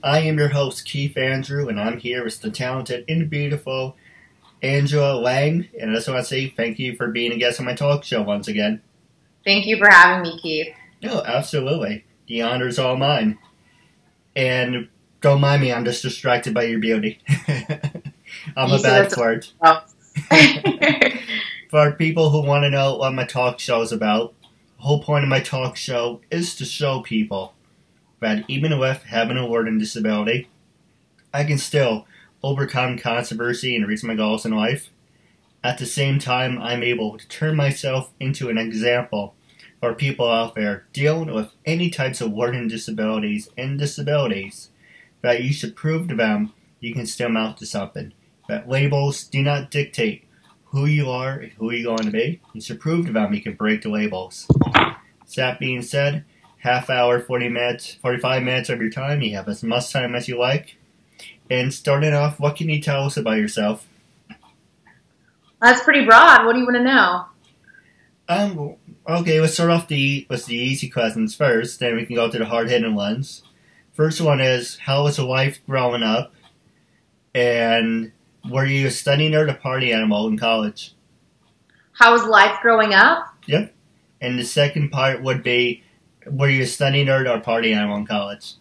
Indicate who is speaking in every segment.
Speaker 1: I am your host, Keith Andrew, and I'm here with the talented and beautiful Andrea Laing. And I just want to say thank you for being a guest on my talk show once again.
Speaker 2: Thank you for having me, Keith.
Speaker 1: No, absolutely. The honor is all mine. And don't mind me, I'm just distracted by your beauty. I'm a bad flirt.
Speaker 2: Oh.
Speaker 1: For people who want to know what my talk show is about, the whole point of my talk show is to show people that even with having a learning disability, I can still overcome controversy and reach my goals in life. At the same time, I'm able to turn myself into an example for people out there dealing with any types of learning disabilities and disabilities, that you should prove to them you can still amount to something. That labels do not dictate who you are and who you're going to be. You should prove to them you can break the labels. So that being said, half hour, 40 minutes, 45 minutes of your time, you have as much time as you like. And starting off, what can you tell us about yourself?
Speaker 2: That's pretty broad. What do you want to know?
Speaker 1: Okay, let's start off with the easy questions first, then we can go to the hard-hitting ones. First one is, how was your life growing up? And were you a study nerd or party animal in college?
Speaker 2: How was life growing up?
Speaker 1: Yep. And the second part would be, were you a study nerd or party animal in college?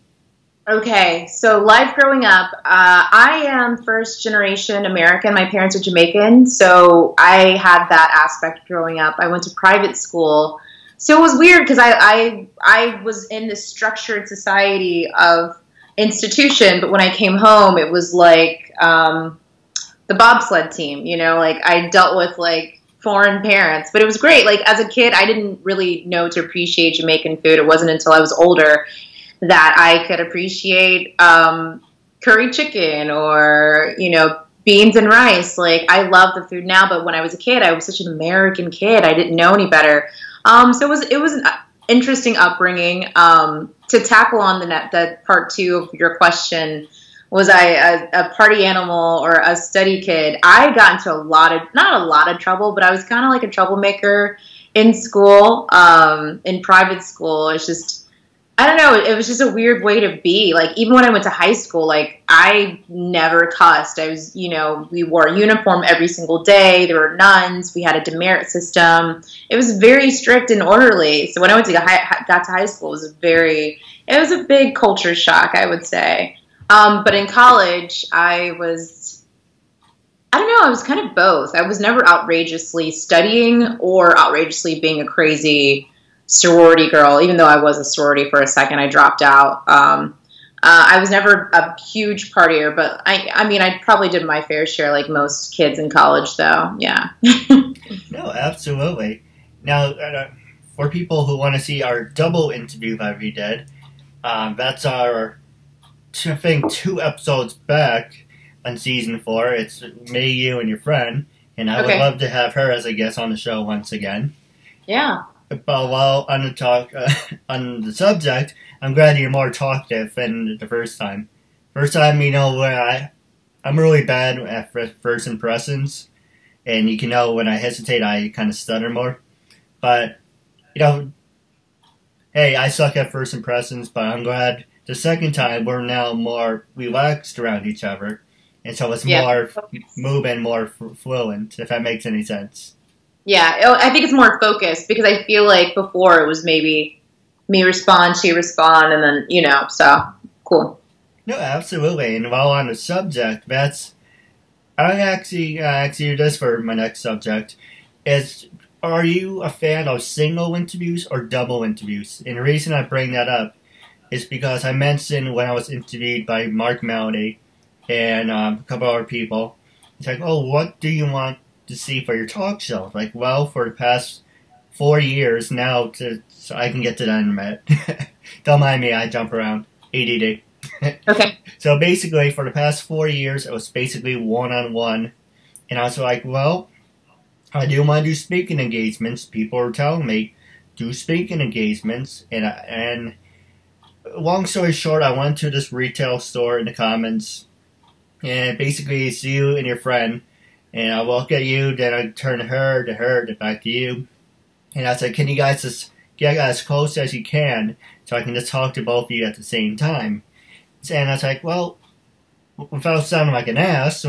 Speaker 2: Okay, so life growing up, I am first generation American. My parents are Jamaican, so I had that aspect growing up. I went to private school, so it was weird because I was in this structured society of institution, but when I came home, it was like the bobsled team, you know, like I dealt with like foreign parents, but it was great. Like as a kid, I didn't really know to appreciate Jamaican food. It wasn't until I was older that I could appreciate curry chicken or, you know, beans and rice. Like, I love the food now, but when I was a kid, I was such an American kid. I didn't know any better. So it was an interesting upbringing. To tackle on the part two of your question, was I a party animal or a study kid? I got into not a lot of trouble, but I was kind of like a troublemaker in school, in private school. It's just, I don't know, it was just a weird way to be. Like, even when I went to high school, like, I never cussed. I was, you know, we wore a uniform every single day. There were nuns. We had a demerit system. It was very strict and orderly. So when I got to high school, it was a big culture shock, I would say. But in college, I was kind of both. I was never outrageously studying or outrageously being a crazy sorority girl, even though I was a sorority for a second. I dropped out. I was never a huge partier, but I mean, I probably did my fair share like most kids in college, though. Yeah.
Speaker 1: No, absolutely. Now, for people who want to see our double interview that we did, that's our, I think, 2 episodes back on season 4. It's me, you, and your friend, and I would love to have her as a guest on the show once again.
Speaker 2: Yeah.
Speaker 1: But while on on the subject, I'm glad you're more talkative than the first time. First time, you know, I'm really bad at first impressions, and you can know when I hesitate, I kind of stutter more. But, you know, hey, I suck at first impressions, but I'm glad the second time we're now more relaxed around each other, and so it's more moving, more fluent, if that makes any sense.
Speaker 2: Yeah, I think it's more focused because I feel like before it was maybe me respond, she respond, and then, you know, so cool.
Speaker 1: No, absolutely. And while on the subject, I actually ask you this for my next subject, are you a fan of single interviews or double interviews? And the reason I bring that up is because I mentioned when I was interviewed by Mark Melody and a couple other people, it's like, oh, what do you want to see for your talk show? Like, well, for the past 4 years now, so I can get to that in a minute. Don't mind me, I jump around. ADD.
Speaker 2: Okay.
Speaker 1: So basically, for the past 4 years, it was basically one-on-one. And I was like, well, I do want to do speaking engagements. People are telling me, do speaking engagements. And long story short, I went to this retail store in the Commons. And basically, it's you and your friend. And I look at you, then I turn to her, then back to you. And I said, can you guys just get as close as you can so I can just talk to both of you at the same time? And I was like, well, without sounding like an ass,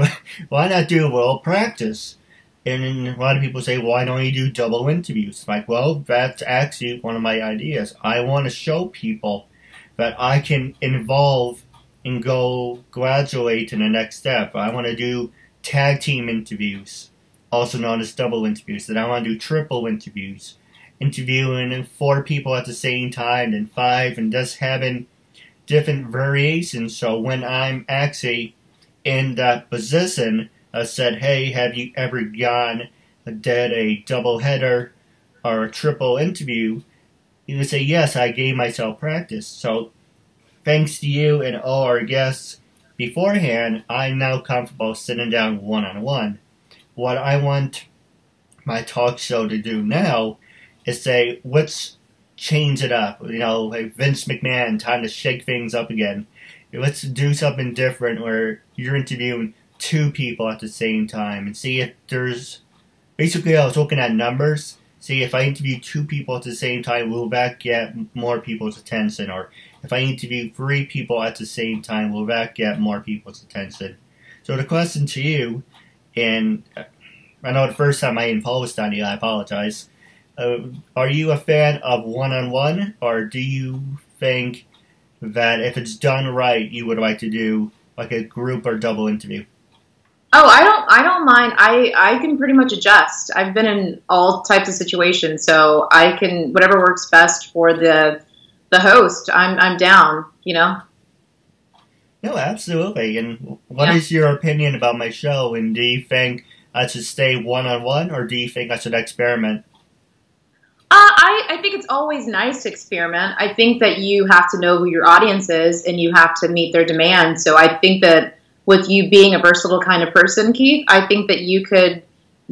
Speaker 1: why not do a little practice? And a lot of people say, why don't you do double interviews? Like, well, that's actually one of my ideas. I want to show people that I can involve and go graduate to the next step. I want to do tag team interviews, also known as double interviews. Then I want to do triple interviews, interviewing 4 people at the same time, and 5, and just having different variations. So when I'm actually in that position, I said, hey, have you ever did a double header or a triple interview? You would say, yes, I gave myself practice. So thanks to you and all our guests beforehand, I'm now comfortable sitting down one-on-one. What I want my talk show to do now is say, let's change it up. You know, like Vince McMahon, time to shake things up again. Let's do something different where you're interviewing 2 people at the same time and see if there's... Basically, I was looking at numbers. See, if I interview 2 people at the same time, will that get more people's attention? Or if I interview 3 people at the same time, will that get more people's attention? So the question to you, and I know the first time I imposed on you, I apologize. Are you a fan of one-on-one, or do you think that if it's done right, you would like to do like a group or double interview?
Speaker 2: Oh, I don't mind. I can pretty much adjust. I've been in all types of situations, so I can, whatever works best for the host, I'm down, you know?
Speaker 1: No, absolutely. And what is your opinion about my show? And do you think I should stay one-on-one, or do you think I should experiment?
Speaker 2: I think it's always nice to experiment. I think that you have to know who your audience is, and you have to meet their demands. So I think that with you being a versatile kind of person, Keith, I think that you could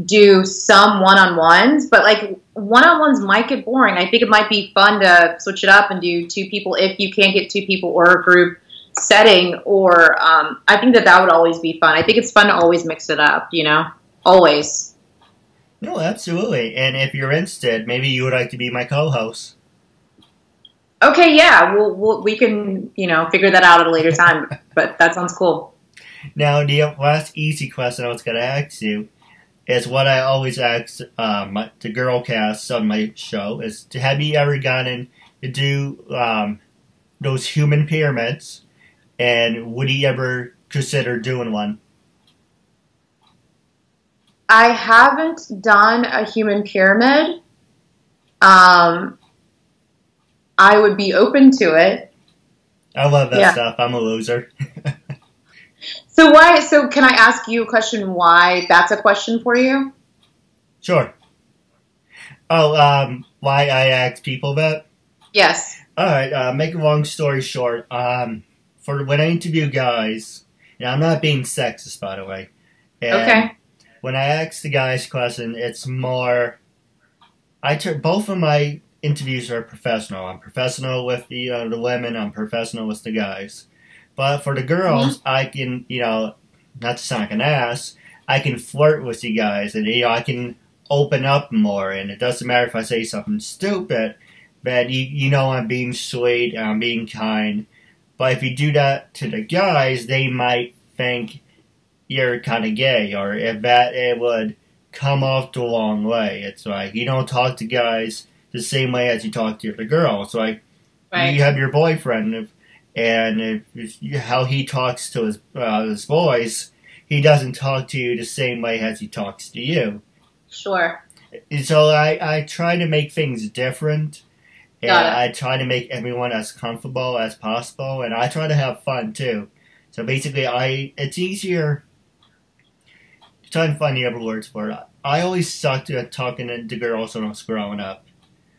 Speaker 2: do some one-on-ones, but like one-on-ones might get boring. I think it might be fun to switch it up and do 2 people if you can't get 2 people or a group setting, or I think that would always be fun. I think it's fun to always mix it up, you know, always.
Speaker 1: No, absolutely. And if you're interested, maybe you would like to be my co-host.
Speaker 2: Okay, yeah, we can, you know, figure that out at a later time, but that sounds cool.
Speaker 1: Now, the last easy question I was going to ask you is what I always ask the girl cast on my show is, have you ever gotten to do those human pyramids, and would you ever consider doing one?
Speaker 2: I haven't done a human pyramid. I would be open to it.
Speaker 1: I love that stuff. I'm a loser.
Speaker 2: So can I ask you a question why that's a question for you?
Speaker 1: Sure. Oh, why I ask people that?
Speaker 2: Yes.
Speaker 1: Alright, make a long story short, for when I interview guys, and I'm not being sexist, by the way.
Speaker 2: Okay.
Speaker 1: When I ask the guys question, it's more, both of my interviews are professional. I'm professional with the women, I'm professional with the guys. But for the girls, I can, you know, not to sound like an ass, I can flirt with you guys, and, you know, I can open up more, and it doesn't matter if I say something stupid, but you know I'm being sweet, I'm being kind. But if you do that to the guys, they might think you're kind of gay, or if that, it would come off the wrong way. It's like, you don't talk to guys the same way as you talk to the girls. Like, you have your boyfriend, and how he talks to his boys, he doesn't talk to you the same way as he talks to you.
Speaker 2: Sure.
Speaker 1: And so I try to make things different, and I try to make everyone as comfortable as possible, and I try to have fun too. So basically, it's easier. Trying to find the other words for it. I always sucked at talking to girls when I was growing up.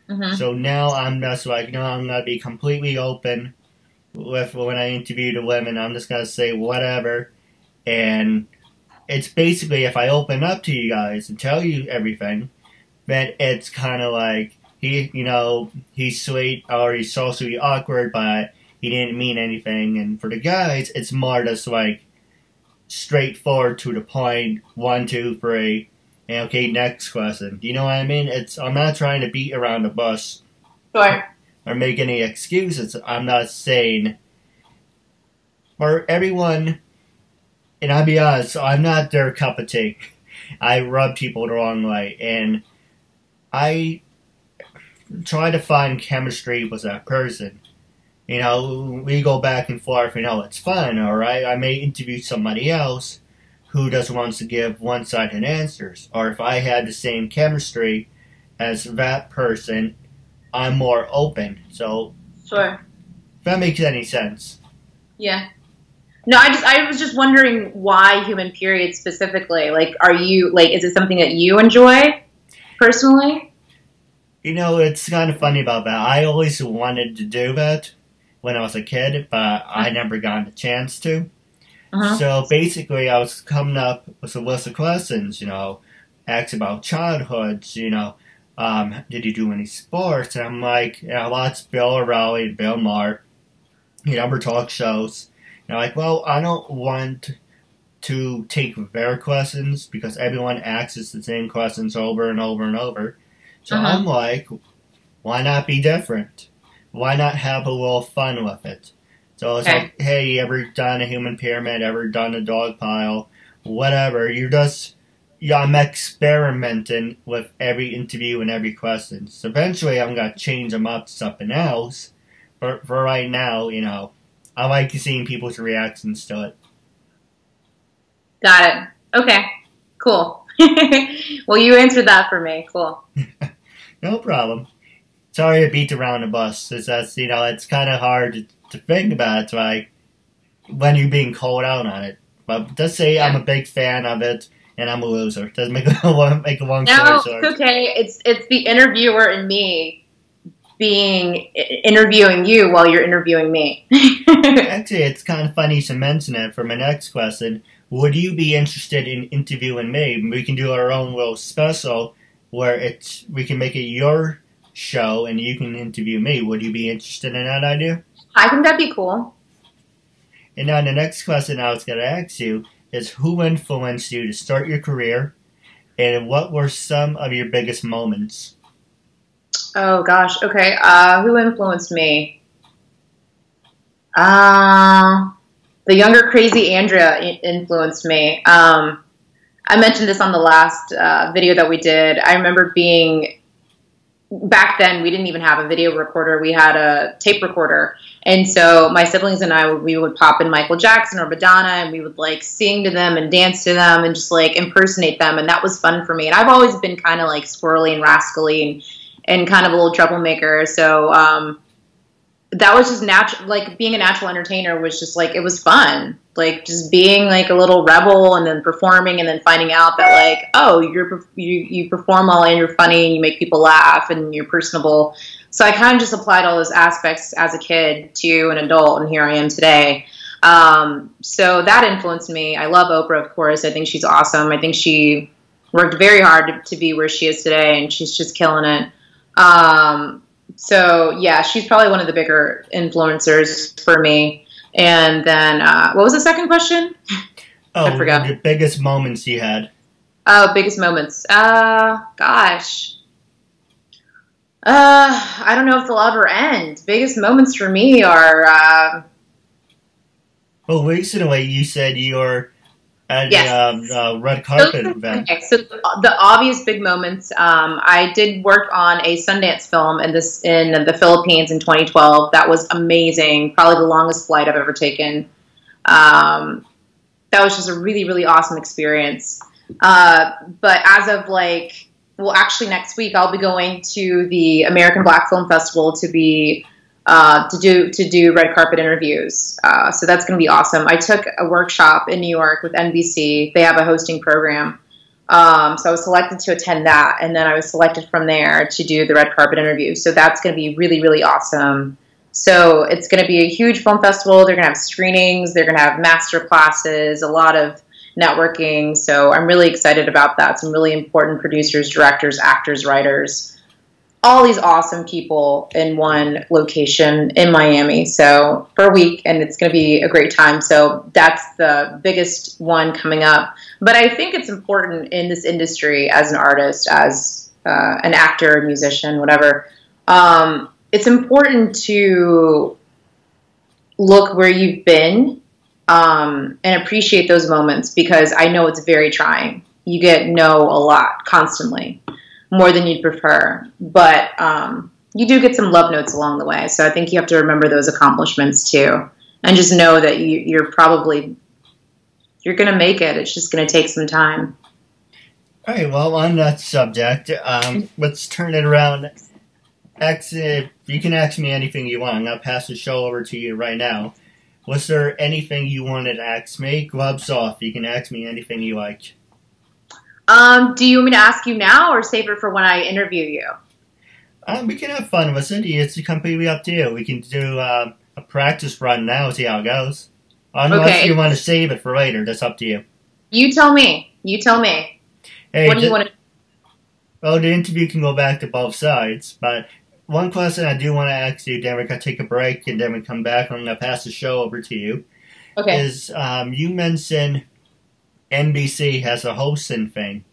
Speaker 1: Mm-hmm. So now I'm just like, no, I'm going to be completely open with when I interview the women. I'm just going to say whatever. And it's basically, if I open up to you guys and tell you everything, then it's kind of like, he's sweet, or he's socially awkward, but he didn't mean anything. And for the guys, it's more just like, straightforward to the point, 1, 2, 3, and okay, next question. Do you know what I mean? I'm not trying to beat around the bush.
Speaker 2: Sure.
Speaker 1: Or make any excuses. I'm not saying for everyone, and I'll be honest, I'm not their cup of tea. I rub people the wrong way, and I try to find chemistry with that person. You know, we go back and forth, you know, it's fun, alright? I may interview somebody else who just wants to give one-sided answers. Or if I had the same chemistry as that person, I'm more open. So,
Speaker 2: Sure.
Speaker 1: if that makes any sense.
Speaker 2: Yeah. No, I was just wondering why human period specifically. Like, is it something that you enjoy personally?
Speaker 1: You know, it's kind of funny about that. I always wanted to do that when I was a kid, but I never got a chance to.
Speaker 2: Uh-huh.
Speaker 1: So basically, I was coming up with a list of questions, you know, asked about childhoods, you know, did you do any sports? And I'm like, you know, lots Bill O'Reilly, Bill Maher, you know, talk shows. And I'm like, well, I don't want to take their questions because everyone asks the same questions over and over and over. So I'm like, why not be different? Why not have a little fun with it? So it's like, hey, you ever done a human pyramid? Ever done a dog pile? Whatever. I'm experimenting with every interview and every question. So eventually I'm going to change them up to something else. But for right now, you know, I like seeing people's reactions to it.
Speaker 2: Got it. Okay. Cool. Well, you answered that for me. Cool.
Speaker 1: No problem. Sorry to beat around the bus. It's just, you know, it's kind of hard to think about it, like, when you're being called out on it. But just say I'm a big fan of it, and I'm a loser. Doesn't make a long story short.
Speaker 2: No, it's okay. It's the interviewer and me interviewing you while you're interviewing me.
Speaker 1: Actually, it's kind of funny to mention it for my next question. Would you be interested in interviewing me? We can do our own little special where we can make it your show and you can interview me. Would you be interested in that idea?
Speaker 2: I think that'd be cool.
Speaker 1: And now the next question I was going to ask you is who influenced you to start your career and what were some of your biggest moments?
Speaker 2: Oh, gosh. Okay. Who influenced me? The younger crazy Andrea influenced me. I mentioned this on the last video that we did. I remember back then we didn't even have a video recorder. We had a tape recorder. And so my siblings and we would pop in Michael Jackson or Madonna and we would like sing to them and dance to them and just like impersonate them. And that was fun for me. And I've always been kind of like squirrely and rascally and kind of a little troublemaker. So, that was just natural. Like being a natural entertainer was just like, it was fun. Like just being like a little rebel and then performing and then finding out that like, oh, you perform well and you're funny and you make people laugh and you're personable. So I kind of just applied all those aspects as a kid to an adult and here I am today. So that influenced me. I love Oprah, of course. I think she's awesome. I think she worked very hard to be where she is today and she's just killing it. So yeah, she's probably one of the bigger influencers for me. And then, what was the second question?
Speaker 1: Oh,
Speaker 2: I forgot.
Speaker 1: The biggest moments you had.
Speaker 2: Oh, biggest moments. Gosh. I don't know if they'll ever end. Biggest moments for me are,
Speaker 1: Well, recently you said you're at a red carpet event.
Speaker 2: Okay, so the obvious big moments, I did work on a Sundance film in the Philippines in 2012. That was amazing. Probably the longest flight I've ever taken. That was just a really, really awesome experience. But as of actually next week I'll be going to the American Black Film Festival to do red carpet interviews. So that's going to be awesome. I took a workshop in New York with NBC. They have a hosting program. So I was selected to attend that. And then I was selected from there to do the red carpet interview. So that's going to be really, really awesome. So it's going to be a huge film festival. They're going to have screenings. They're going to have master classes, a lot of networking. So I'm really excited about that. Some really important producers, directors, actors, writers, all these awesome people in one location in Miami. So for a week, and it's going to be a great time. So that's the biggest one coming up. But I think it's important in this industry as an artist, as an actor, musician, whatever. It's important to look where you've been and appreciate those moments, because I know it's very trying. You get no a lot constantly, more than you'd prefer. But you do get some love notes along the way. So I think you have to remember those accomplishments too. And just know that you're going to make it. It's just going to take some time.
Speaker 1: All right, well, on that subject, let's turn it around. You can ask me anything you want. I'm going to pass the show over to you right now. Was there anything you wanted to ask me? Gloves off. You can ask me anything you like.
Speaker 2: Do you want me to ask you now or save it for when I interview you?
Speaker 1: We can have fun with it. It's completely up to you. We can do a practice run now, see how it goes. Unless you want to save it for later. That's up to you.
Speaker 2: You tell me. Hey, what do you want to...
Speaker 1: Well, the interview can go back to both sides, but one question I do want to ask you, then we're going to take a break, and then we come back, and I'm going to pass the show over to you.
Speaker 2: Okay.
Speaker 1: Is you mentioned NBC has a hosting thing.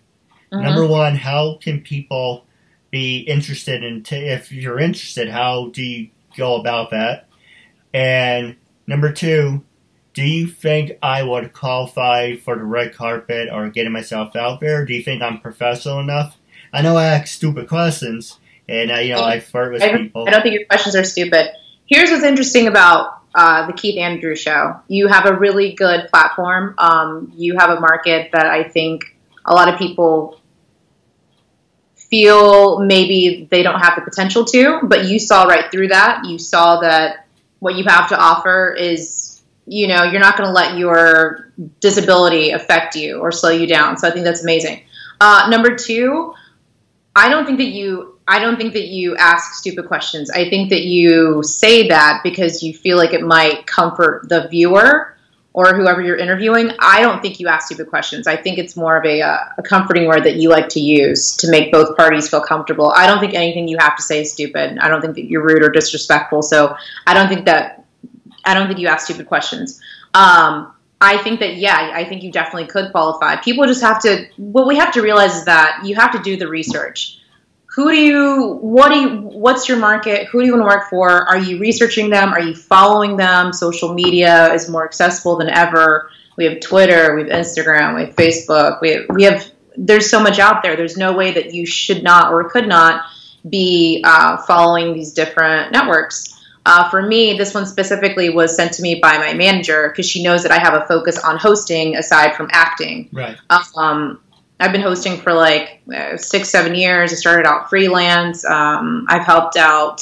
Speaker 2: Mm-hmm.
Speaker 1: Number one, how can people be interested in, if you're interested, how do you go about that? And number two, do you think I would qualify for the red carpet or getting myself out there? Do you think I'm professional enough? I know I ask stupid questions, and I flirt with people.
Speaker 2: I don't think your questions are stupid. Here's what's interesting about the Keith Andrew Show. You have a really good platform. You have a market that I think a lot of people feel maybe they don't have the potential to, but you saw right through that. You saw that what you have to offer is, you're not going to let your disability affect you or slow you down. So I think that's amazing. Number two, I don't think that you ask stupid questions. I think that you say that because you feel like it might comfort the viewer or whoever you're interviewing. I don't think you ask stupid questions. I think it's more of a comforting word that you like to use to make both parties feel comfortable. I don't think anything you have to say is stupid. I don't think that you're rude or disrespectful. So I don't think you ask stupid questions. I think that, I think you definitely could qualify. People just what we have to realize is that you have to do the research. What's your market? Who do you want to work for? Are you researching them? Are you following them? Social media is more accessible than ever. We have Twitter, we have Instagram, we have Facebook. There's so much out there. There's no way that you should not or could not be following these different networks. For me, this one specifically was sent to me by my manager because she knows that I have a focus on hosting aside from acting.
Speaker 1: Right.
Speaker 2: I've been hosting for like 6-7 years. I started out freelance. I've helped out.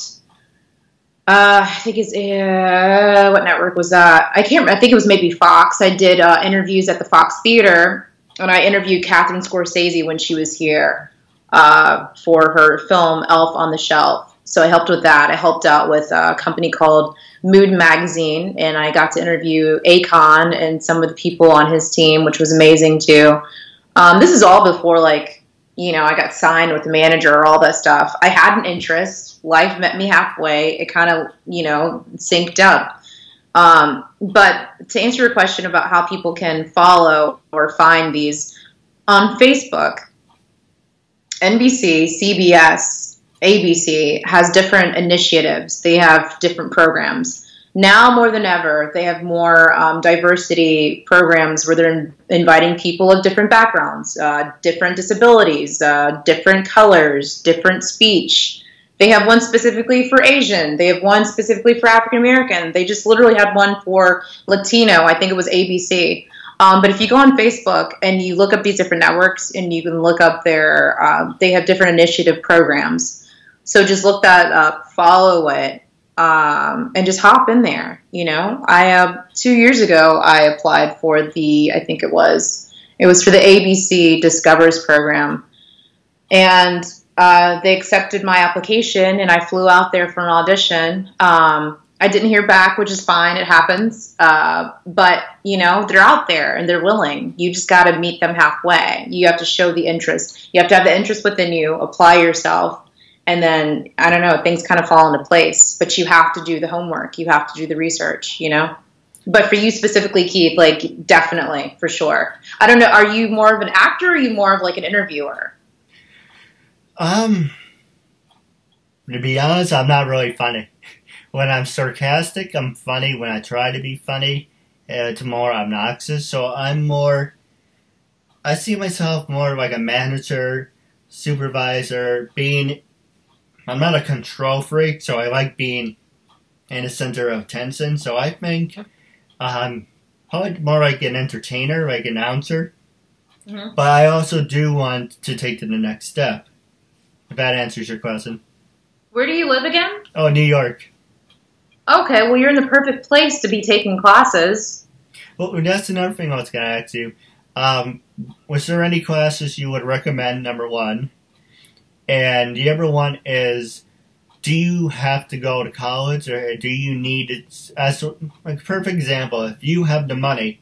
Speaker 2: I think it's what network was that? I think it was maybe Fox. I did interviews at the Fox Theater, and I interviewed Catherine Scorsese when she was here for her film Elf on the Shelf. So I helped with that. I helped out with a company called Mood Magazine, and I got to interview Akon and some of the people on his team, which was amazing too. This is all before, I got signed with the manager or all that stuff. I had an interest. Life met me halfway. It kind of, synced up. But to answer your question about how people can follow or find these, on Facebook, NBC, CBS, ABC has different initiatives. They have different programs. Now more than ever, they have more diversity programs where they're inviting people of different backgrounds, different disabilities, different colors, different speech. They have one specifically for Asian. They have one specifically for African American. They just literally had one for Latino. I think it was ABC. But if you go on Facebook and you look up these different networks and you can look up they have different initiative programs. So just look that up, follow it. And just hop in there, 2 years ago, I applied for I think it was for the ABC Discovers program. And they accepted my application, and I flew out there for an audition. I didn't hear back, which is fine. It happens. But, they're out there and they're willing. You just got to meet them halfway. You have to show the interest. You have to have the interest within you, apply yourself. And then, I don't know, things kind of fall into place. But you have to do the homework. You have to do the research, But for you specifically, Keith, definitely, for sure. I don't know, are you more of an actor or are you more of an interviewer?
Speaker 1: To be honest, I'm not really funny. When I'm sarcastic, I'm funny. When I try to be funny, to more obnoxious. So I see myself more like a manager, supervisor, I'm not a control freak, so I like being in the center of attention. So I think probably more like an entertainer, like an announcer. Mm-hmm. But I also do want to take to the next step, if that answers your question.
Speaker 2: Where do you live again?
Speaker 1: Oh, New York.
Speaker 2: Okay, well, you're in the perfect place to be taking classes.
Speaker 1: Well, that's another thing I was going to ask you. Was there any classes you would recommend, number one? And the other one is, do you have to go to college, or do you need it? As like, perfect example, if you have the money,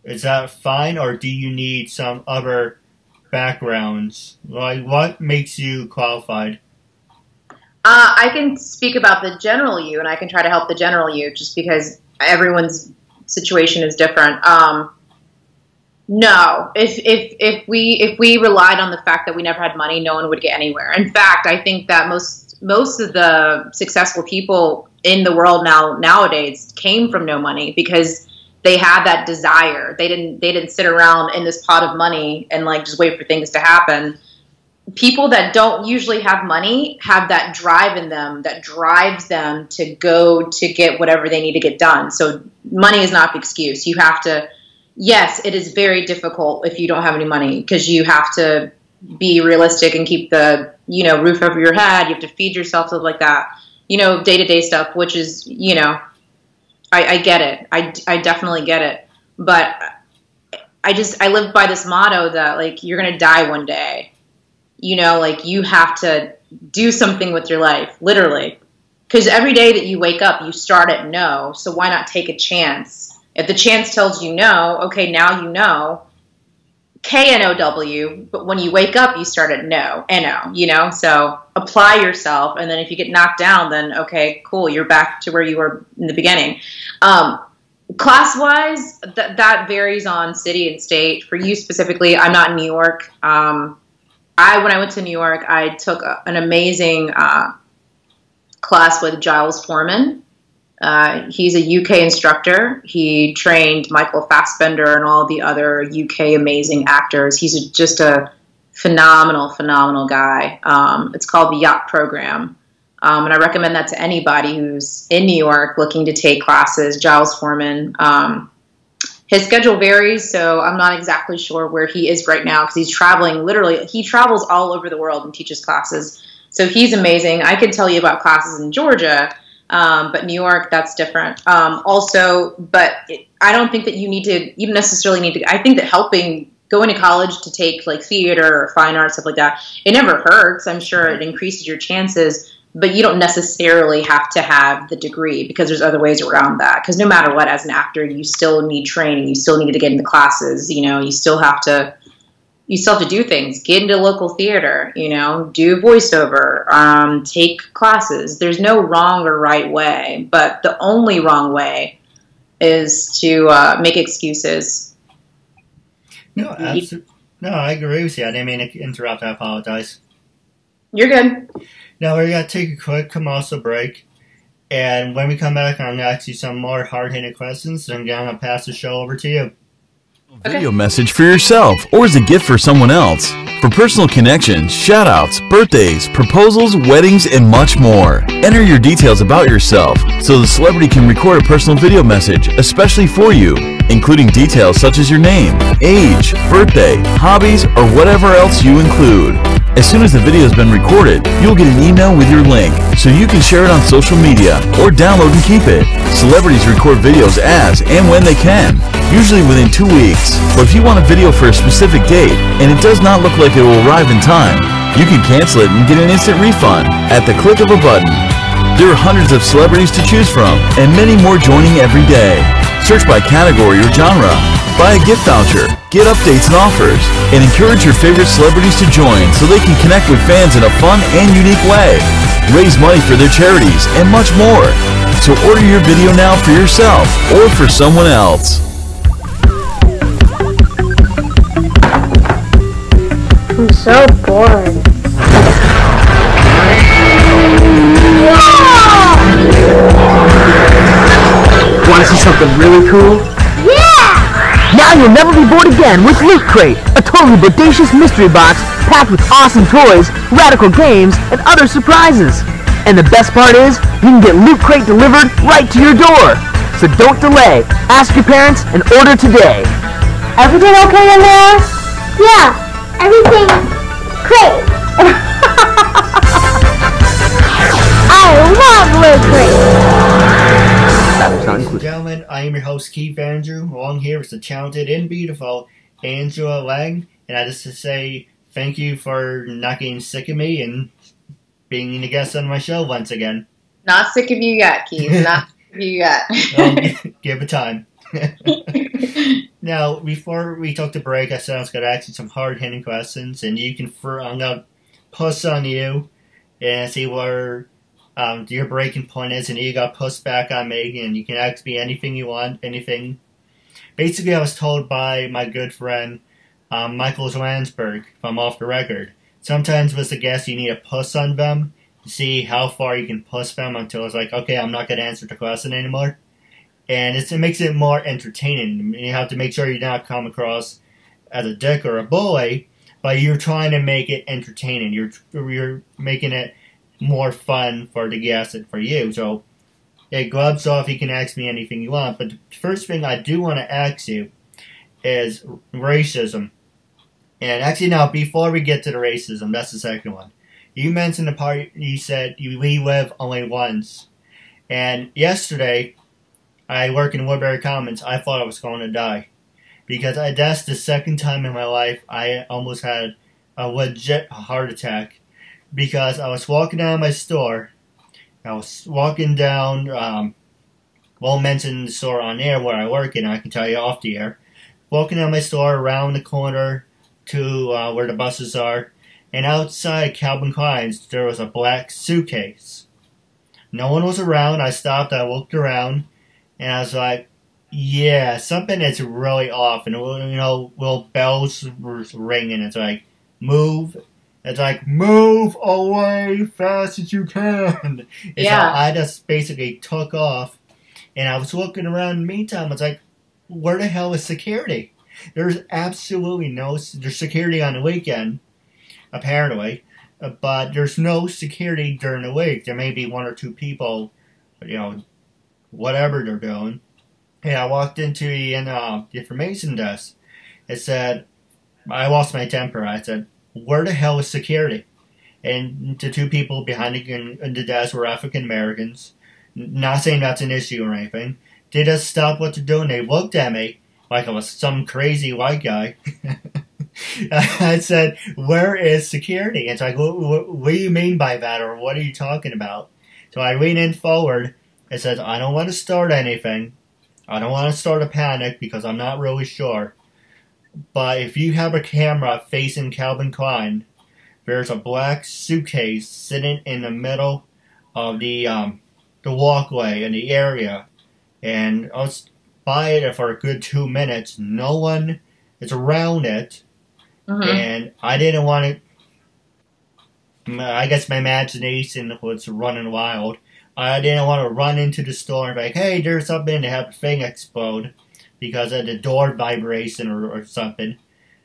Speaker 1: is that fine, or do you need some other backgrounds? Like, what makes you qualified?
Speaker 2: I can speak about the general you, and I can try to help the general you, just because everyone's situation is different. No, if we relied on the fact that we never had money, no one would get anywhere. In fact, I think that most of the successful people in the world nowadays came from no money, because they had that desire. They didn't sit around in this pot of money and like just wait for things to happen. People that don't usually have money have that drive in them that drives them to go to get whatever they need to get done. So money is not the excuse. You have to. Yes, it is very difficult if you don't have any money, because you have to be realistic and keep the, roof over your head. You have to feed yourself, stuff like that, day-to-day stuff, which is, I get it. I definitely get it. But I live by this motto that, like, you're going to die one day. Like, you have to do something with your life, literally. Because every day that you wake up, you start at no. So why not take a chance? If the chance tells you no, okay, now you know, K-N-O-W, but when you wake up, you start at no, N-O, so apply yourself, and then if you get knocked down, then okay, cool, you're back to where you were in the beginning. Class-wise, that varies on city and state. For you specifically, I'm not in New York. When I went to New York, I took an amazing class with Giles Foreman. He's a UK instructor. He trained Michael Fassbender and all the other UK amazing actors. He's just a phenomenal guy. It's called the Yacht Program. And I recommend that to anybody who's in New York looking to take classes. Giles Foreman. His schedule varies, so I'm not exactly sure where he is right now, because he's traveling. Literally, he travels all over the world and teaches classes. So he's amazing. I could tell you about classes in Georgia, but New York, that's different. I don't think that you necessarily need to. I think that going to college to take like theater or fine arts, stuff like that, it never hurts. I'm sure it increases your chances, but you don't necessarily have to have the degree, because there's other ways around that. Because no matter what, as an actor, you still need training. You still need to get into classes. You still have to do things. Get into local theater. Do voiceover. Take classes. There's no wrong or right way, but the only wrong way is to make excuses.
Speaker 1: No, absolutely. No, I agree with you. I didn't mean to interrupt. I apologize.
Speaker 2: You're good.
Speaker 1: Now we're going to take a quick commercial break. And when we come back, I'm going to ask you some more hard-hitting questions. And I'm going to pass the show over to you.
Speaker 3: Video message for yourself or as a gift for someone else. For personal connections, shout-outs, birthdays, proposals, weddings, and much more. Enter your details about yourself so the celebrity can record a personal video message especially for you, including details such as your name, age, birthday, hobbies, or whatever else you include. As soon as the video has been recorded, you'll get an email with your link so you can share it on social media or download and keep it. Celebrities record videos as and when they can, usually within 2 weeks. But if you want a video for a specific date and it does not look like it will arrive in time, you can cancel it and get an instant refund at the click of a button. There are hundreds of celebrities to choose from and many more joining every day. Search by category or genre. Buy a gift voucher, get updates and offers, and encourage your favorite celebrities to join so they can connect with fans in a fun and unique way. Raise money for their charities and much more. So order your video now for yourself or for someone else.
Speaker 4: I'm so bored. Want to see something really cool?
Speaker 5: Now you'll never be bored again with Loot Crate, a totally bodacious mystery box packed with awesome toys, radical games, and other surprises. And the best part is, you can get Loot Crate delivered right to your door. So don't delay. Ask your parents and order today.
Speaker 4: Everything okay in there? Yeah, everything great. I love Loot Crate.
Speaker 1: Ladies and gentlemen, I am your host Keith Andrew. Along here is the talented and beautiful Angela Laing, and I just to say thank you for not getting sick of me and being a guest on my show once again.
Speaker 2: Not sick of you yet, Keith. Not sick of you yet.
Speaker 1: Well, give it time. Now, before we took the break, I said I was going to ask you some hard-hitting questions, and you can I'm going to push on you and see where your breaking point is, and you got to push back on me, and you can ask me anything you want, anything. Basically, I was told by my good friend Michael Zwansberg, if I'm off the record, sometimes with the guests, you need to push on them to see how far you can push them until it's like, okay, I'm not going to answer the question anymore. And it makes it more entertaining. You have to make sure you don't come across as a dick or a bully, but you're trying to make it entertaining. You're making it more fun for the guests and for you. So it gloves off. You can ask me anything you want. But the first thing I do want to ask you is racism. And actually, now before we get to the racism, that's the second one. You mentioned the part you said we live only once. And yesterday, I work in Woodbury Commons. I thought I was going to die. Because that's the second time in my life I almost had a legit heart attack. Because I was walking down my store. I was walking down, won't mention the store on air where I work in. I can tell you off the air. Walking down my store around the corner to where the buses are. And outside Calvin Klein's, there was a black suitcase. No one was around. I stopped. I looked around. And I was like, yeah, something is really off. And, little bells were ringing. It's like, move. It's like, move away fast as you can. And so I just basically took off. And I was looking around in the meantime. I was like, where the hell is security? There's absolutely there's security on the weekend, apparently. But there's no security during the week. There may be one or two people, whatever they're doing. And I walked into the information desk. It said, I lost my temper. I said, where the hell is security? And the two people behind the desk were African Americans. Not saying that's an issue or anything. They just stopped what they're doing. They looked at me like I was some crazy white guy. I said, where is security? It's like, what do you mean by that? Or what are you talking about? So I lean in forward. It says, I don't want to start anything. I don't want to start a panic because I'm not really sure. But if you have a camera facing Calvin Klein, there's a black suitcase sitting in the middle of the walkway in the area. And I was by it for a good 2 minutes. No one is around it. Mm-hmm. And I didn't want to... I guess my imagination was running wild. I didn't want to run into the store and be like, hey, there's something, to have the thing explode because of the door vibration or something.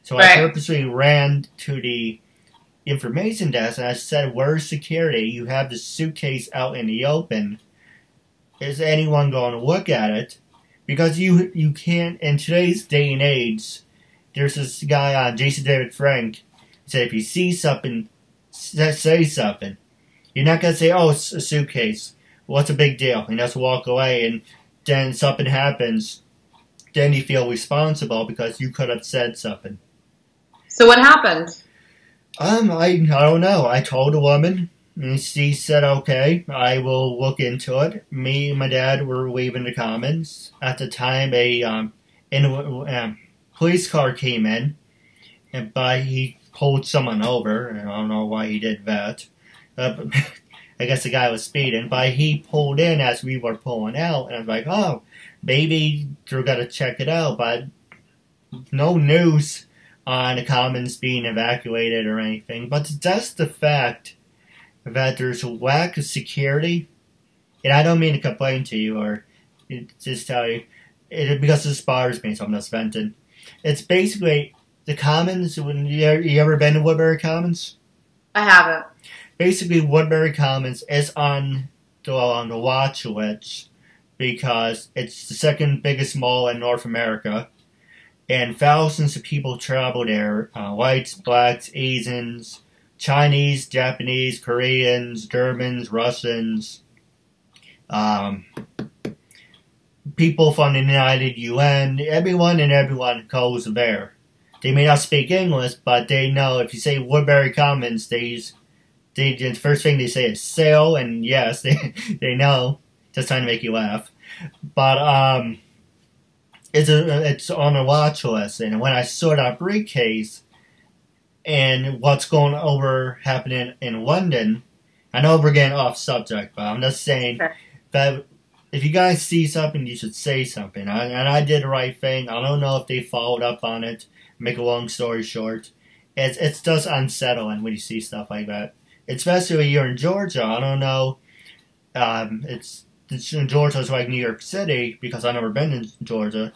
Speaker 1: So I purposely ran to the information desk and I said, where's security? You have the suitcase out in the open. Is anyone going to look at it? Because you can't, in today's day and age, there's this guy, Jason David Frank, said if you see something, say something. You're not going to say, oh, it's a suitcase. What's a big deal? And just walk away, and then something happens. Then you feel responsible because you could have said something.
Speaker 2: So what happened?
Speaker 1: I don't know. I told a woman, and she said, okay, I will look into it. Me and my dad were leaving the Commons. At the time, a police car came in, but he pulled someone over, and I don't know why he did that. I guess the guy was speeding, but he pulled in as we were pulling out, and I was like, oh, maybe they're going to check it out, but no news on the Commons being evacuated or anything. But just the fact that there's a lack of security, and I don't mean to complain to you or just tell you, because this bothers me, so I'm just venting. It's basically the Commons. When you ever been to Woodbury Commons?
Speaker 2: I haven't.
Speaker 1: Basically, Woodbury Commons is on the watch list because it's the second biggest mall in North America, and thousands of people travel there. Whites, blacks, Asians, Chinese, Japanese, Koreans, Germans, Russians, people from the United UN, everyone goes there. They may not speak English, but they know if you say Woodbury Commons, the first thing they say is sale, and yes, they know. Just trying to make you laugh. But it's on a watch list, and when I saw that briefcase and what's happening in London, I know we're getting off subject, but I'm just saying that if you guys see something, you should say something. And I did the right thing. I don't know if they followed up on it. Make a long story short, it's just unsettling when you see stuff like that. Especially when you're in Georgia. I don't know. Georgia's like New York City because I've never been in Georgia.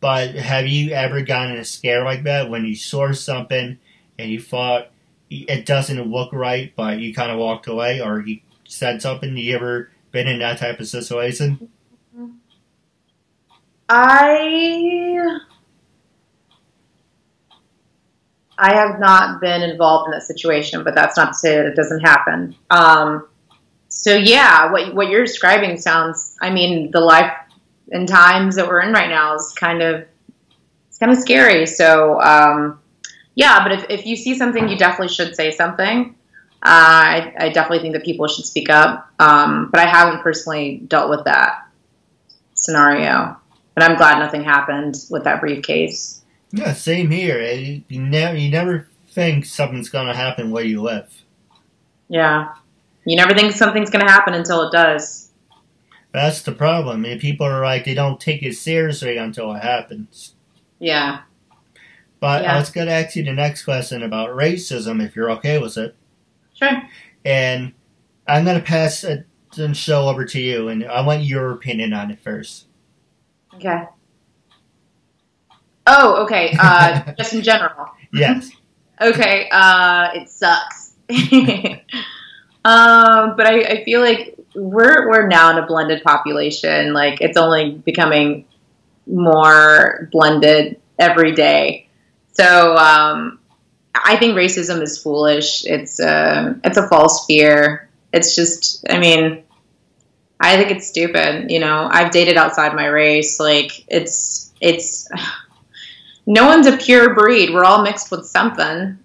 Speaker 1: But have you ever gotten a scare like that when you saw something and you thought it doesn't look right, but you kind of walked away, or you said something? You ever been in that type of situation?
Speaker 2: I have not been involved in that situation, but that's not to say that it doesn't happen. So yeah, what you're describing sounds, I mean, the life and times that we're in right now is kind of scary. So, yeah, but if you see something, you definitely should say something. I definitely think that people should speak up. But I haven't personally dealt with that scenario, but I'm glad nothing happened with that briefcase.
Speaker 1: Yeah, same here. You never think something's going to happen where you live.
Speaker 2: Yeah. You never think something's going to happen until it does.
Speaker 1: That's the problem. People are like, they don't take it seriously until it happens. Yeah. But I was going to ask you the next question about racism, if you're okay with it.
Speaker 2: Sure.
Speaker 1: And I'm going to pass the show over to you, and I want your opinion on it first.
Speaker 2: Okay. Oh, okay. Just in general.
Speaker 1: Yes.
Speaker 2: Okay. It sucks. But I feel like we're now in a blended population. Like, it's only becoming more blended every day. So I think racism is foolish. It's a false fear. It's just, I mean, I think it's stupid. You know, I've dated outside my race. Like, it's no one's a pure breed. We're all mixed with something.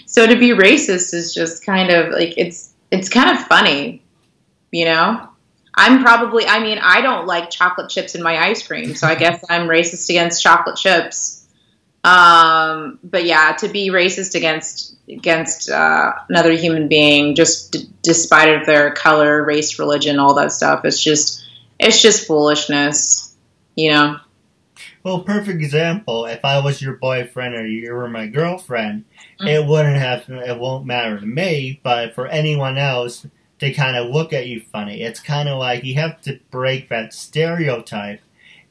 Speaker 2: So to be racist is just kind of like, it's kind of funny, you know? I don't like chocolate chips in my ice cream, so I guess I'm racist against chocolate chips. But yeah, to be racist against another human being, just despite of their color, race, religion, all that stuff, it's just foolishness, you know?
Speaker 1: Well, perfect example. If I was your boyfriend or you were my girlfriend, it won't matter to me, but for anyone else, they kind of look at you funny. It's kind of like you have to break that stereotype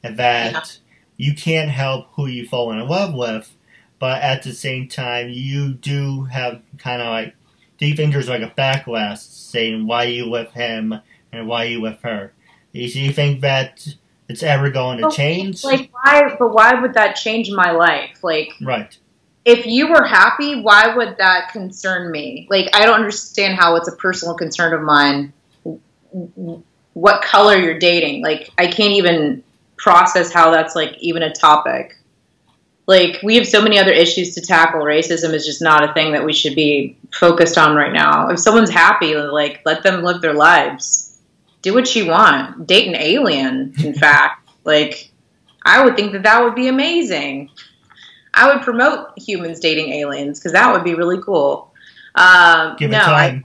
Speaker 1: that you can't help who you fall in love with, but at the same time, you do have kind of like, do you think there's like a backlash saying why you with him and why you with her? Do you think that it's ever going to change?
Speaker 2: Like, why would that change my life? Like,
Speaker 1: right.
Speaker 2: If you were happy, why would that concern me? Like, I don't understand how it's a personal concern of mine what color you're dating. Like, I can't even process how that's, like, even a topic. Like, we have so many other issues to tackle. Racism is just not a thing that we should be focused on right now. If someone's happy, like, let them live their lives. Do what you want. Date an alien, in fact. Like, I would think that would be amazing. I would promote humans dating aliens because that would be really cool.
Speaker 1: Give it time.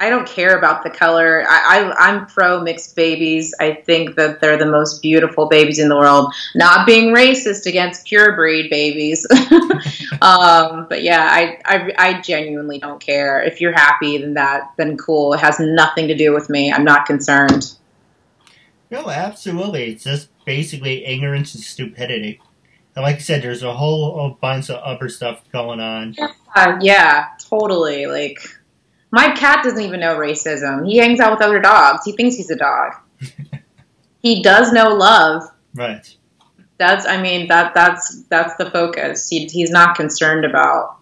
Speaker 2: I don't care about the color. I'm pro mixed babies. I think that they're the most beautiful babies in the world. Not being racist against pure breed babies. But yeah, I genuinely don't care. If you're happy, then cool. It has nothing to do with me. I'm not concerned.
Speaker 1: No, absolutely. It's just basically ignorance and stupidity. And like I said, there's a whole bunch of other stuff going on.
Speaker 2: Yeah, totally. Like, my cat doesn't even know racism. He hangs out with other dogs. He thinks he's a dog. He does know love.
Speaker 1: Right.
Speaker 2: That's the focus. He's not concerned about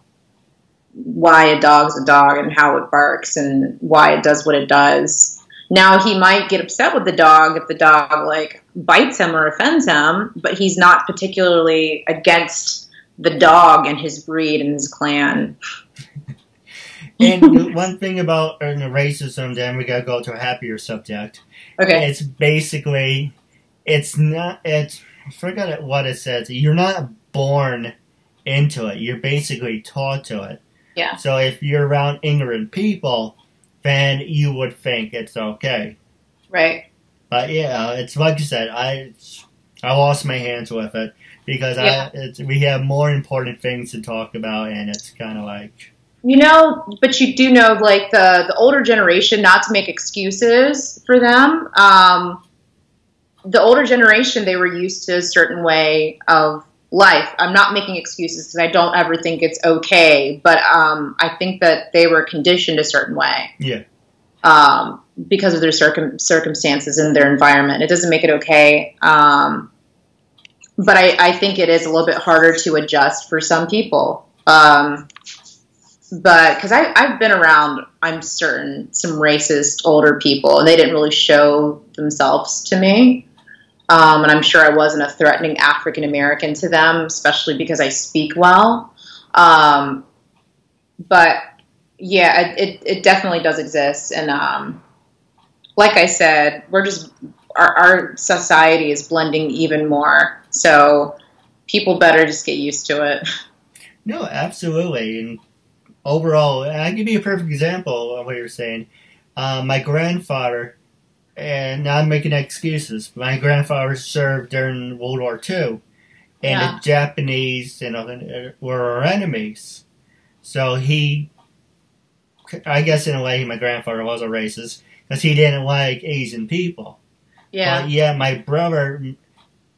Speaker 2: why a dog's a dog and how it barks and why it does what it does. Now, he might get upset with the dog if the dog, like, bites him or offends him, but he's not particularly against the dog and his breed and his clan.
Speaker 1: And one thing about racism, then we gotta go to a happier subject.
Speaker 2: Okay.
Speaker 1: It's basically, I forgot what it says. You're not born into it. You're basically taught to it.
Speaker 2: Yeah.
Speaker 1: So if you're around ignorant people, then you would think it's okay.
Speaker 2: Right.
Speaker 1: But yeah, it's like you said, I lost my hands with it because we have more important things to talk about, and it's kind of like...
Speaker 2: You know, but you do know, like, the older generation, not to make excuses for them, the older generation, they were used to a certain way of life. I'm not making excuses because I don't ever think it's okay, but I think that they were conditioned a certain way.
Speaker 1: Yeah.
Speaker 2: Because of their circumstances and their environment. It doesn't make it okay. But I think it is a little bit harder to adjust for some people. But because I've been around, I'm certain, some racist older people, and they didn't really show themselves to me. And I'm sure I wasn't a threatening African American to them, especially because I speak well. But yeah, it definitely does exist. And like I said, our society is blending even more. So people better just get used to it.
Speaker 1: No, absolutely. And overall, I'll give you a perfect example of what you're saying. My grandfather, and I'm making excuses, my grandfather served during World War II, and the Japanese, were our enemies. So I guess in a way, my grandfather was a racist, because he didn't like Asian people.
Speaker 2: Yeah.
Speaker 1: But yeah, my brother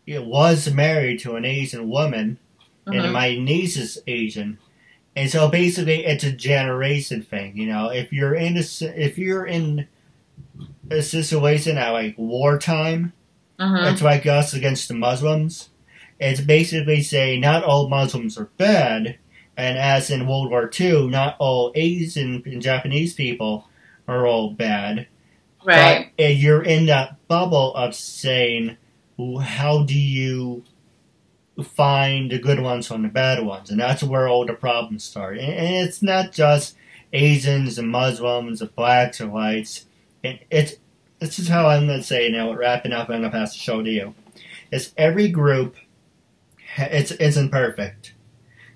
Speaker 1: was married to an Asian woman, and my niece is Asian. And so basically, it's a generation thing, you know. If you're in a situation at like wartime, it's like us against the Muslims. It's basically saying not all Muslims are bad, and as in World War II, not all Asian and Japanese people are all bad.
Speaker 2: Right.
Speaker 1: But you're in that bubble of saying, how do you find the good ones from the bad ones? And that's where all the problems start. And it's not just Asians and Muslims and blacks or whites. This is how I'm going to say it now, wrapping up, I'm going to pass the show to you. It's every group isn't perfect.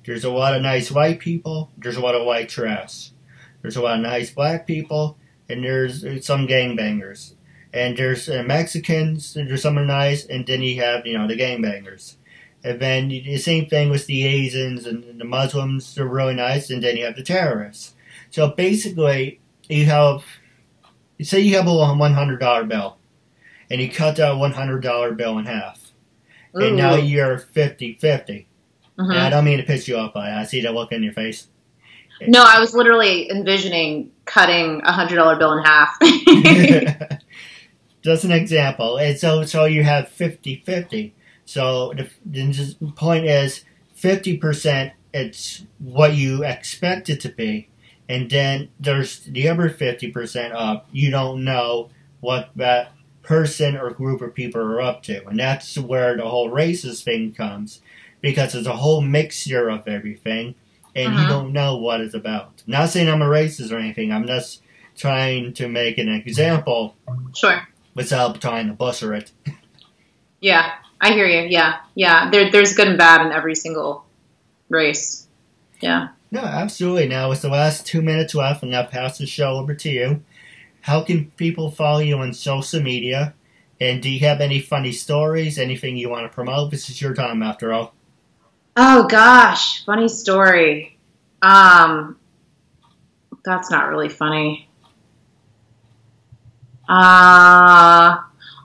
Speaker 1: There's a lot of nice white people, there's a lot of white trash. There's a lot of nice black people, and there's some gangbangers. And there's Mexicans, and there's some are nice, and then you have, the gangbangers. And then the same thing with the Asians and the Muslims, they're really nice, and then you have the terrorists. So basically, say you have a $100 bill, and you cut that $100 bill in half. Ooh. And now you're 50-50. And I don't mean to piss you off, but I see that look in your face.
Speaker 2: No, I was literally envisioning cutting a $100 bill in half.
Speaker 1: Just an example. And so you have 50-50. So the point is 50% it's what you expect it to be. And then there's the other 50% of you don't know what that person or group of people are up to. And that's where the whole racist thing comes. Because it's a whole mixture of everything, and you don't know what it's about. Not saying I'm a racist or anything, I'm just trying to make an example.
Speaker 2: Sure.
Speaker 1: Without trying to butcher it.
Speaker 2: Yeah, I hear you, yeah. There's good and bad in every single race. Yeah.
Speaker 1: No, absolutely. Now, with the last 2 minutes left, I'm going to pass the show over to you. How can people follow you on social media? And do you have any funny stories, anything you want to promote? This is your time, after all.
Speaker 2: Oh, gosh. Funny story. That's not really funny.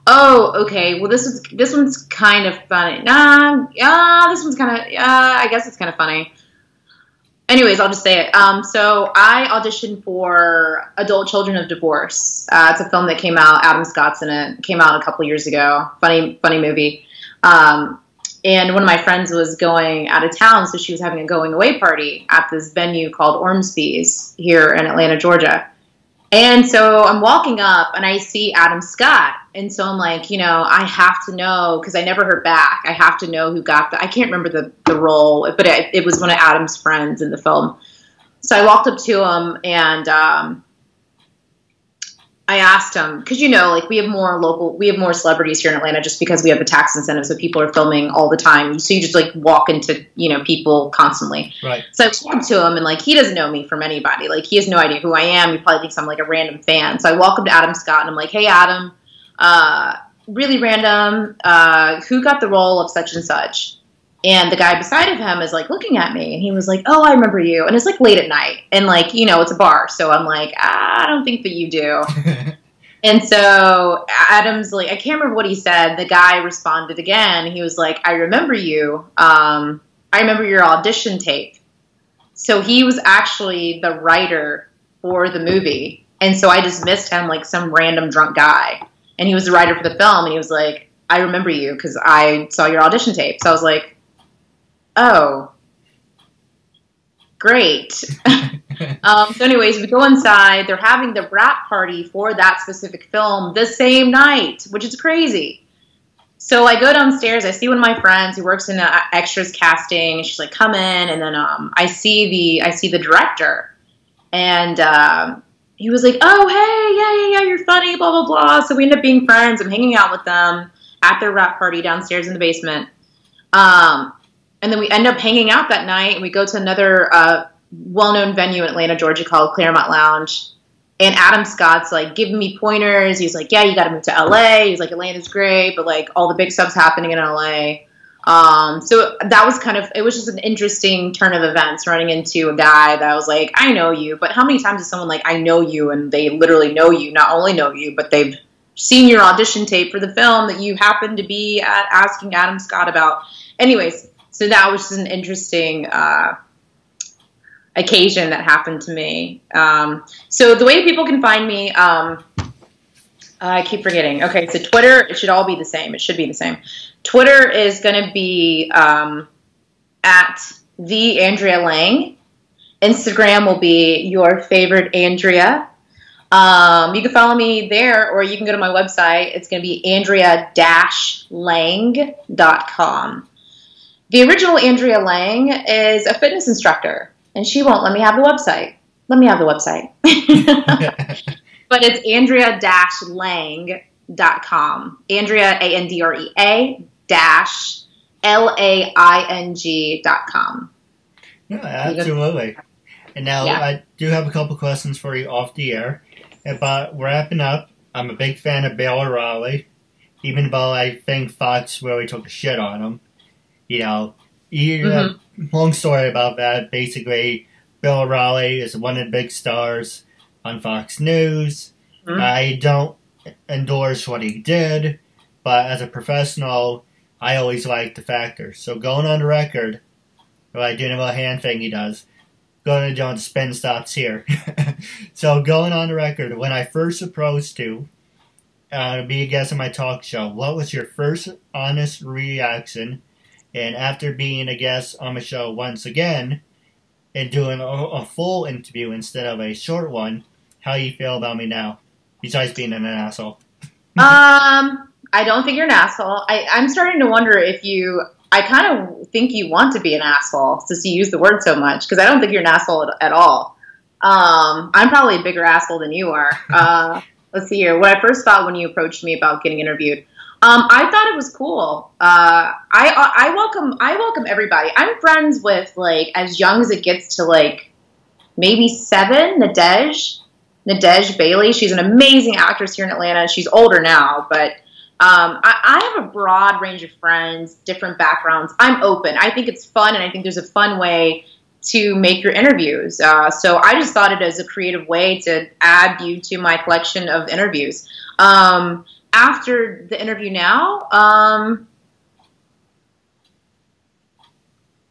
Speaker 2: Oh, okay. Well, this one's kind of funny. This one's kind of, I guess it's kind of funny. Anyways, I'll just say it. So I auditioned for Adult Children of Divorce. It's a film that came out. Adam Scott's in it. It came out a couple years ago. Funny movie. And one of my friends was going out of town, so she was having a going away party at this venue called Ormsby's here in Atlanta, Georgia. And so I'm walking up and I see Adam Scott. And so I'm like, I have to know, because I never heard back. I have to know who got I can't remember the role, but it was one of Adam's friends in the film. So I walked up to him and I asked him, because we have more celebrities here in Atlanta just because we have the tax incentives, so people are filming all the time. So you just walk into people constantly. Right. So I walked up to him and he doesn't know me from anybody. He has no idea who I am. He probably thinks I'm a random fan. So I walk up to Adam Scott and I'm like, hey Adam, really random. Who got the role of such and such? And the guy beside of him is looking at me, and he was like, oh, I remember you. And it's late at night, and it's a bar. So I'm like, I don't think that you do. And so Adam's I can't remember what he said. The guy responded again. He was like, I remember you. I remember your audition tape. So he was actually the writer for the movie. And so I dismissed him like some random drunk guy. And he was the writer for the film, and he was like, I remember you because I saw your audition tape. So I was like, oh, great. So anyways, we go inside. They're having the wrap party for that specific film the same night, which is crazy. So I go downstairs. I see one of my friends who works in the extras casting. And she's like, come in. And then I see the director. And he was like, oh, hey, yeah, you're funny, blah, blah, blah. So we end up being friends. I'm hanging out with them at their wrap party downstairs in the basement. And then we end up hanging out that night, and we go to another well-known venue in Atlanta, Georgia called Claremont Lounge. And Adam Scott's giving me pointers. He's like, yeah, you got to move to LA. He's like, Atlanta's great, but all the big stuff's happening in LA. So that was it was just an interesting turn of events, running into a guy that was like, I know you. But how many times is someone I know you, and they literally know you, not only know you, but they've seen your audition tape for the film that you happen to be asking Adam Scott about. Anyways, so that was just an interesting occasion that happened to me. So the way people can find me, I keep forgetting. Okay, so Twitter, it should all be the same. It should be the same. Twitter is going to be at the Andrea Laing. Instagram will be your favorite Andrea. You can follow me there, or you can go to my website. It's going to be andrea-lang.com. The original Andrea Laing is a fitness instructor, and she won't let me have the website. Let me have the website. But it's andrea-lang.com. Andrea, Andrea -LAING.com.
Speaker 1: Yeah, absolutely. And now I do have a couple questions for you off the air. But wrapping up, I'm a big fan of Bill O'Reilly, even though I think Fox really took a shit on him. Long story about that. Basically, Bill O'Reilly is one of the big stars on Fox News. Mm-hmm. I don't endorse what he did, but as a professional, I always like the factors. So going on the record, doing a little hand thing he does, going to do spin stops here. So going on the record, when I first approached to be a guest on my talk show, what was your first honest reaction? And after being a guest on my show once again, and doing a full interview instead of a short one, how you feel about me now, besides being an asshole?
Speaker 2: I don't think you're an asshole. I'm starting to wonder if I kind of think you want to be an asshole, since you use the word so much, because I don't think you're an asshole at all. I'm probably a bigger asshole than you are. Let's see here. What I first thought when you approached me about getting interviewed, I thought it was cool. I welcome everybody. I'm friends with as young as it gets to maybe 7, Nadej Bailey. She's an amazing actress here in Atlanta. She's older now, but I have a broad range of friends, different backgrounds. I'm open. I think it's fun, and I think there's a fun way to make your interviews. So I just thought it as a creative way to add you to my collection of interviews. after the interview now? I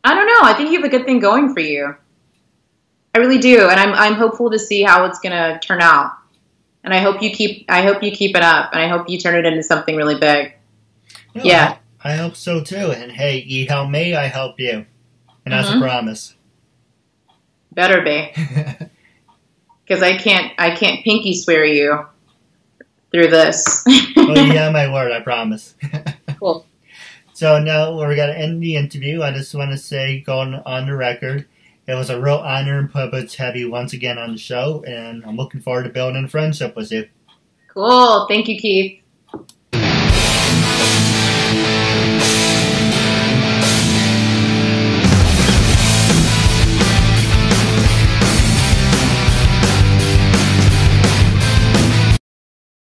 Speaker 2: don't know. I think you have a good thing going for you. I really do, and I'm hopeful to see how it's gonna turn out. And I hope you keep it up, and I hope you turn it into something really big.
Speaker 1: No,
Speaker 2: Yeah.
Speaker 1: I hope so too. And hey, you help me, I help you. And that's a promise.
Speaker 2: Better be. Because I can't pinky swear you through this.
Speaker 1: Well, you have my word, I promise.
Speaker 2: Cool.
Speaker 1: So now we're going to end the interview. I just want to say, going on the record, it was a real honor and privilege to have you once again on the show, and I'm looking forward to building a friendship with you.
Speaker 2: Cool. Thank you, Keith.